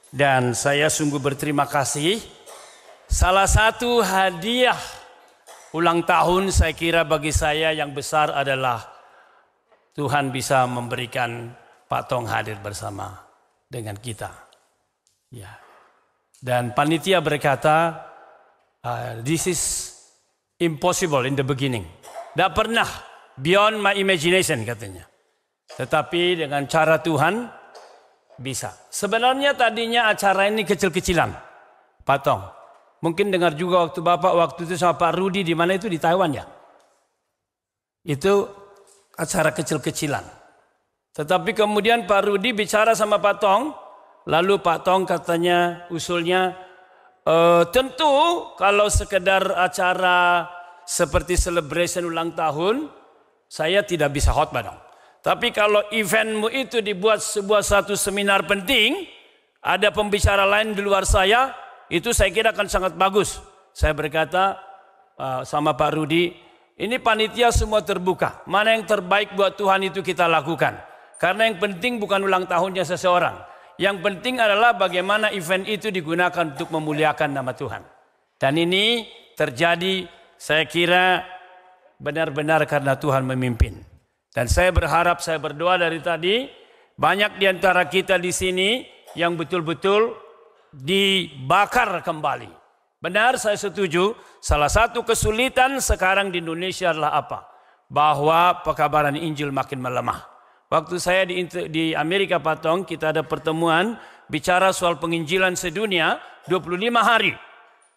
Dan saya sungguh berterima kasih. Salah satu hadiah ulang tahun saya kira bagi saya yang besar adalah Tuhan bisa memberikan Pak Tong hadir bersama dengan kita. Ya. Dan panitia berkata, this is impossible in the beginning. Tidak pernah, beyond my imagination katanya. Tetapi dengan cara Tuhan bisa. Sebenarnya tadinya acara ini kecil-kecilan, Pak Tong. Mungkin dengar juga waktu Bapak waktu itu sama Pak Rudi di mana itu di Taiwan ya. Itu acara kecil-kecilan. Tetapi kemudian Pak Rudi bicara sama Pak Tong, lalu Pak Tong katanya usulnya, tentu kalau sekedar acara seperti celebration ulang tahun, saya tidak bisa khotbah dong. Tapi kalau eventmu itu dibuat satu seminar penting, ada pembicara lain di luar saya, itu saya kira akan sangat bagus. Saya berkata sama Pak Rudi, ini panitia semua terbuka. Mana yang terbaik buat Tuhan itu kita lakukan. Karena yang penting bukan ulang tahunnya seseorang. Yang penting adalah bagaimana event itu digunakan untuk memuliakan nama Tuhan. Dan ini terjadi saya kira benar-benar karena Tuhan memimpin. Dan saya berharap, saya berdoa dari tadi, banyak di antara kita di sini yang betul-betul dibakar kembali. Benar, saya setuju, salah satu kesulitan sekarang di Indonesia adalah apa? Bahwa pekabaran Injil makin melemah. Waktu saya di Amerika Pak Tong, kita ada pertemuan bicara soal penginjilan sedunia 25 hari.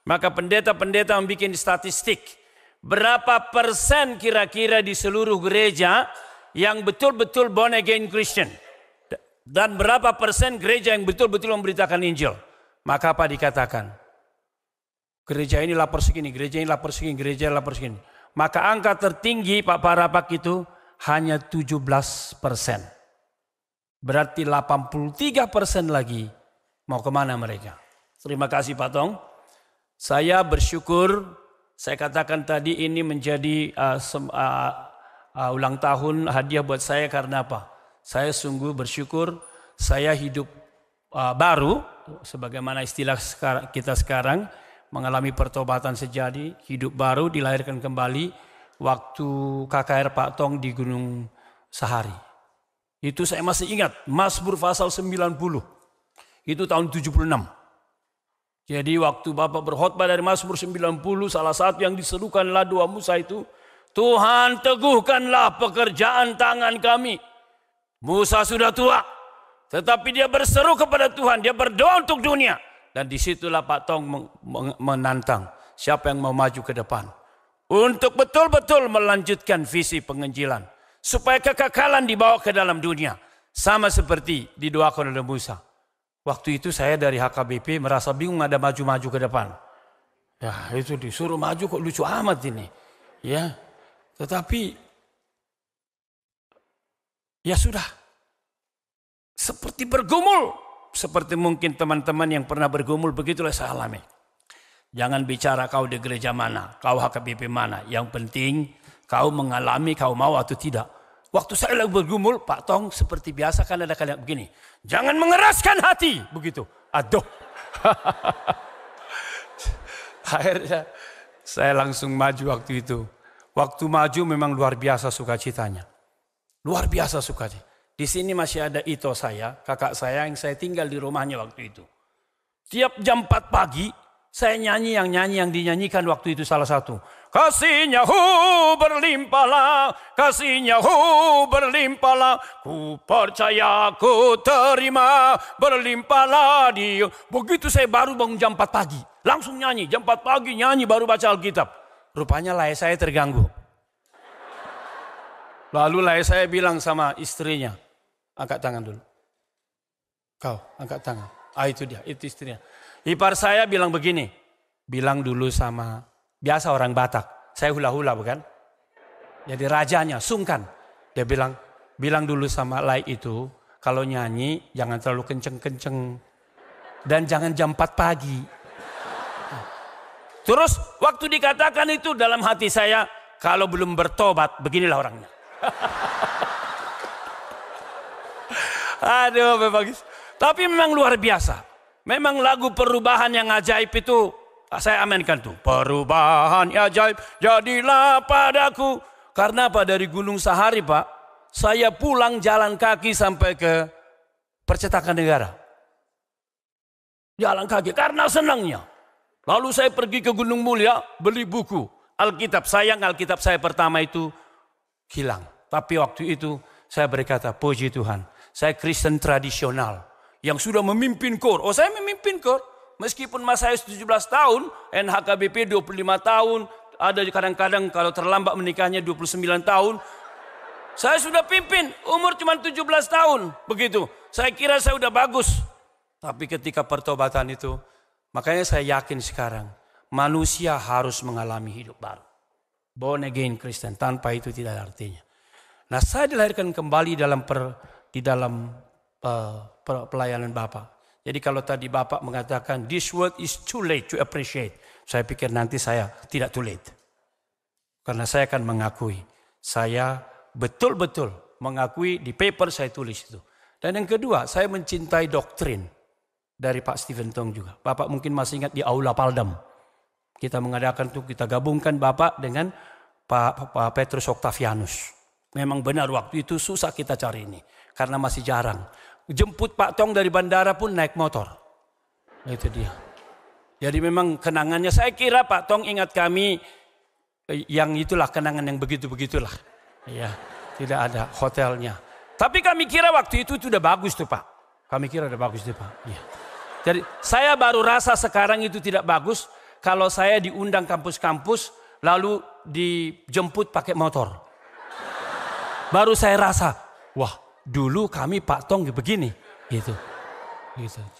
Maka pendeta-pendeta membuat statistik. Berapa persen kira-kira di seluruh gereja yang betul-betul born again Christian. Dan berapa persen gereja yang betul-betul memberitakan Injil. Maka apa dikatakan? Gereja ini lapor segini, gereja ini lapor segini, gereja ini lapor segini. Maka angka tertinggi Pak Parapak itu hanya 17%. Berarti 83% lagi mau kemana mereka? Terima kasih Pak Tong. Saya bersyukur, saya katakan tadi ini menjadi ulang tahun hadiah buat saya karena apa? Saya sungguh bersyukur saya hidup baru, sebagaimana istilah kita sekarang, mengalami pertobatan sejati, hidup baru, dilahirkan kembali waktu KKR Pak Tong di Gunung Sahari. Itu saya masih ingat, Mazmur pasal 90, itu tahun 76. Jadi waktu Bapak berkhotbah dari Mazmur 90, salah satu yang diserukanlah doa Musa itu, Tuhan teguhkanlah pekerjaan tangan kami. Musa sudah tua, tetapi dia berseru kepada Tuhan, dia berdoa untuk dunia. Dan disitulah Pak Tong menantang siapa yang mau maju ke depan. Untuk betul-betul melanjutkan visi penginjilan. Supaya kekekalan dibawa ke dalam dunia. Sama seperti didoakan oleh Musa. Waktu itu saya dari HKBP merasa bingung ada maju-maju ke depan. Ya itu disuruh maju kok lucu amat ini. Ya. Tetapi ya sudah, seperti bergumul, seperti mungkin teman-teman yang pernah bergumul, begitulah saya alami. Jangan bicara kau di gereja mana, kau HKBP mana, yang penting kau mengalami, kau mau atau tidak. Waktu saya lagi bergumul, Pak Tong seperti biasa kan ada kalian begini, jangan mengeraskan hati, begitu. Aduh, akhirnya saya langsung maju waktu itu. Waktu maju memang luar biasa sukacitanya. Luar biasa sukacita. Di sini masih ada Ito saya, kakak saya yang saya tinggal di rumahnya waktu itu. Tiap jam 4 pagi, saya nyanyi yang dinyanyikan waktu itu salah satu. Kasihnya berlimpahlah, kasihnya berlimpahlah. Ku percaya, ku terima, berlimpahlah dia. Begitu saya baru bangun jam 4 pagi. Langsung nyanyi, jam 4 pagi nyanyi baru baca Alkitab. Rupanya lahir saya terganggu. Lalu lahir saya bilang sama istrinya, angkat tangan dulu. Kau angkat tangan. Itu dia, itu istrinya. Ipar saya bilang begini, bilang dulu sama, biasa orang Batak, saya hula-hula bukan? Jadi rajanya, sungkan. Dia bilang dulu sama Lai itu, kalau nyanyi jangan terlalu kenceng-kenceng. Dan jangan jam 4 pagi. Terus waktu dikatakan itu dalam hati saya, kalau belum bertobat, beginilah orangnya. Aduh, bagus. Tapi memang luar biasa. Memang lagu perubahan yang ajaib itu, saya aminkan tuh. Perubahan yang ajaib jadilah padaku. Karena apa? Dari Gunung Sahari Pak, saya pulang jalan kaki sampai ke Percetakan Negara. Jalan kaki karena senangnya. Lalu saya pergi ke Gunung Mulia beli buku Alkitab. Sayang Alkitab saya pertama itu hilang. Tapi waktu itu saya berkata, puji Tuhan, saya Kristen tradisional yang sudah memimpin KOR. Oh, saya memimpin KOR. Meskipun masa saya 17 tahun, NHKBP 25 tahun, ada kadang-kadang kalau terlambat menikahnya 29 tahun. Saya sudah pimpin, umur cuma 17 tahun. Begitu, saya kira saya udah bagus. Tapi ketika pertobatan itu, makanya saya yakin sekarang, manusia harus mengalami hidup baru. Born again Kristen, tanpa itu tidak ada artinya. Nah, saya dilahirkan kembali di dalam pelayanan Bapak. Jadi kalau tadi Bapak mengatakan, this word is too late to appreciate. Saya pikir nanti saya tidak too late. Karena saya akan mengakui, saya betul-betul mengakui di paper saya tulis itu. Dan yang kedua, saya mencintai doktrin dari Pak Stephen Tong juga. Bapak mungkin masih ingat di Aula Paldam. Kita mengadakan itu, kita gabungkan Bapak dengan Pak Petrus Octavianus. Memang benar waktu itu susah kita cari ini. Karena masih jarang. Jemput Pak Tong dari bandara pun naik motor. Itu dia. Jadi memang kenangannya, saya kira Pak Tong ingat kami yang itulah kenangan yang begitu-begitulah. Ya, tidak ada hotelnya. Tapi kami kira waktu itu sudah bagus tuh Pak. Kami kira udah bagus tuh Pak. Ya. Jadi saya baru rasa sekarang itu tidak bagus kalau saya diundang kampus-kampus lalu dijemput pakai motor. Baru saya rasa, wah dulu kami Pak Tong begini. Gitu.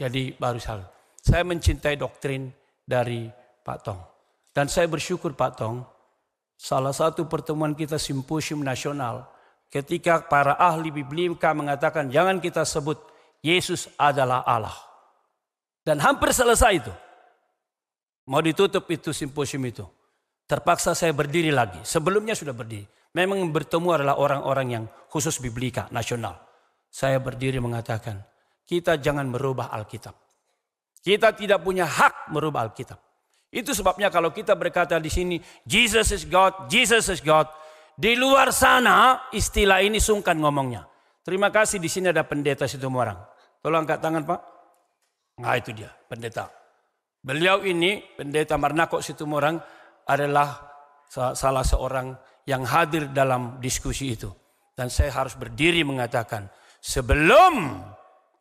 Jadi baru saya mencintai doktrin dari Pak Tong. Dan saya bersyukur Pak Tong, salah satu pertemuan kita simposium nasional, ketika para ahli biblika mengatakan jangan kita sebut Yesus adalah Allah. Dan hampir selesai itu. Mau ditutup itu simposium itu. Terpaksa saya berdiri lagi. Sebelumnya sudah berdiri. Memang bertemu adalah orang-orang yang khusus biblika nasional. Saya berdiri mengatakan, kita jangan merubah Alkitab. Kita tidak punya hak merubah Alkitab. Itu sebabnya kalau kita berkata di sini, Jesus is God, Jesus is God. Di luar sana istilah ini sungkan ngomongnya. Terima kasih di sini ada pendeta Situmorang. Tolong angkat tangan Pak. Nah itu dia pendeta. Beliau ini pendeta Marnako Situmorang adalah salah seorang yang hadir dalam diskusi itu. Dan saya harus berdiri mengatakan, sebelum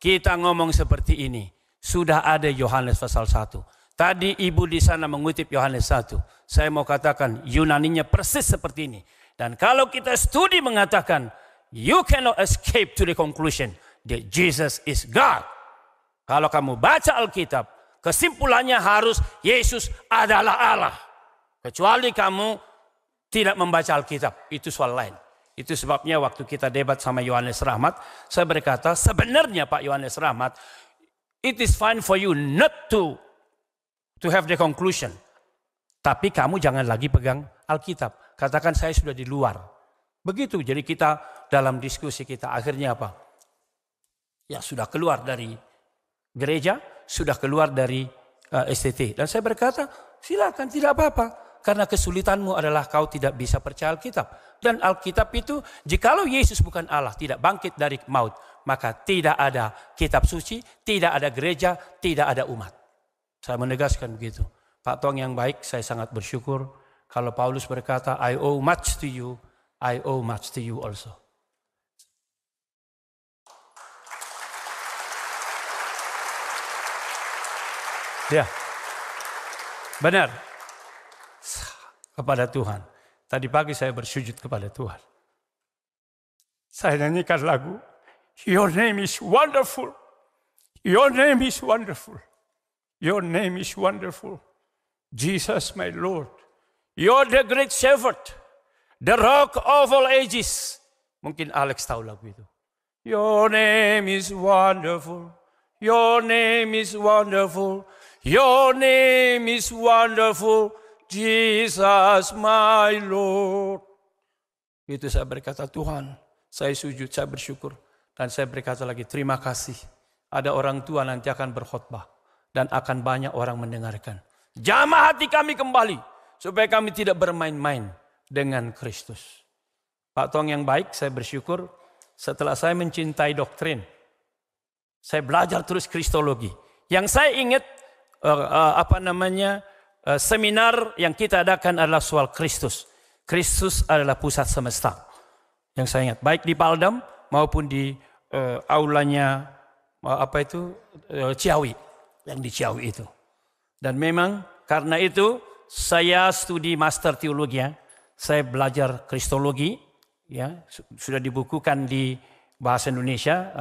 kita ngomong seperti ini, sudah ada Yohanes pasal 1. Tadi ibu di sana mengutip Yohanes 1. Saya mau katakan Yunaninya persis seperti ini. Dan kalau kita studi mengatakan, you cannot escape to the conclusion that Jesus is God. Kalau kamu baca Alkitab, kesimpulannya harus Yesus adalah Allah. Kecuali kamu tidak membaca Alkitab, itu soal lain. Itu sebabnya waktu kita debat sama Yohanes Rahmat, saya berkata sebenarnya Pak Yohanes Rahmat, it is fine for you not to have the conclusion. Tapi kamu jangan lagi pegang Alkitab. Katakan saya sudah di luar. Begitu, jadi kita dalam diskusi kita akhirnya apa? Ya sudah keluar dari gereja, sudah keluar dari STT. Dan saya berkata, silakan tidak apa-apa. Karena kesulitanmu adalah kau tidak bisa percaya Alkitab. Dan Alkitab itu, jikalau Yesus bukan Allah, tidak bangkit dari maut, maka tidak ada kitab suci, tidak ada gereja, tidak ada umat. Saya menegaskan begitu. Pak Tong yang baik, saya sangat bersyukur. Kalau Paulus berkata, I owe much to you, I owe much to you also. Ya, benar. Kepada Tuhan. Tadi pagi saya bersujud kepada Tuhan. Saya nyanyikan lagu, Your name is wonderful. Your name is wonderful. Your name is wonderful. Jesus my Lord. You're the great shepherd. The rock of all ages. Mungkin Alex tahu lagu itu. Your name is wonderful. Your name is wonderful. Your name is wonderful. Jesus my Lord. Itu saya berkata, Tuhan, saya sujud, saya bersyukur. Dan saya berkata lagi, terima kasih. Ada orang tua nanti akan berkhotbah. dan akan banyak orang mendengarkan. Jamah hati kami kembali supaya kami tidak bermain-main dengan Kristus. Pak Tong yang baik, saya bersyukur setelah saya mencintai doktrin, saya belajar terus Kristologi. Yang saya ingat seminar yang kita adakan adalah soal Kristus. Kristus adalah pusat semesta. Yang saya ingat, baik di Paldam maupun di aulanya Ciawi, yang di Ciawi itu. Dan memang karena itu saya studi master teologi, saya belajar Kristologi, ya sudah dibukukan di bahasa Indonesia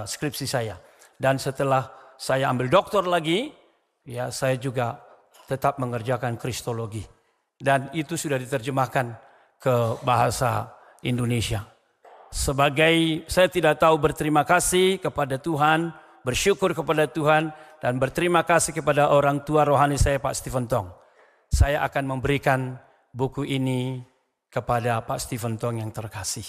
skripsi saya. Dan setelah saya ambil doktor lagi, ya saya juga tetap mengerjakan Kristologi. Dan itu sudah diterjemahkan ke bahasa Indonesia. Saya tidak tahu berterima kasih kepada Tuhan, bersyukur kepada Tuhan, dan berterima kasih kepada orang tua rohani saya, Pak Stephen Tong. Saya akan memberikan buku ini kepada Pak Stephen Tong yang terkasih.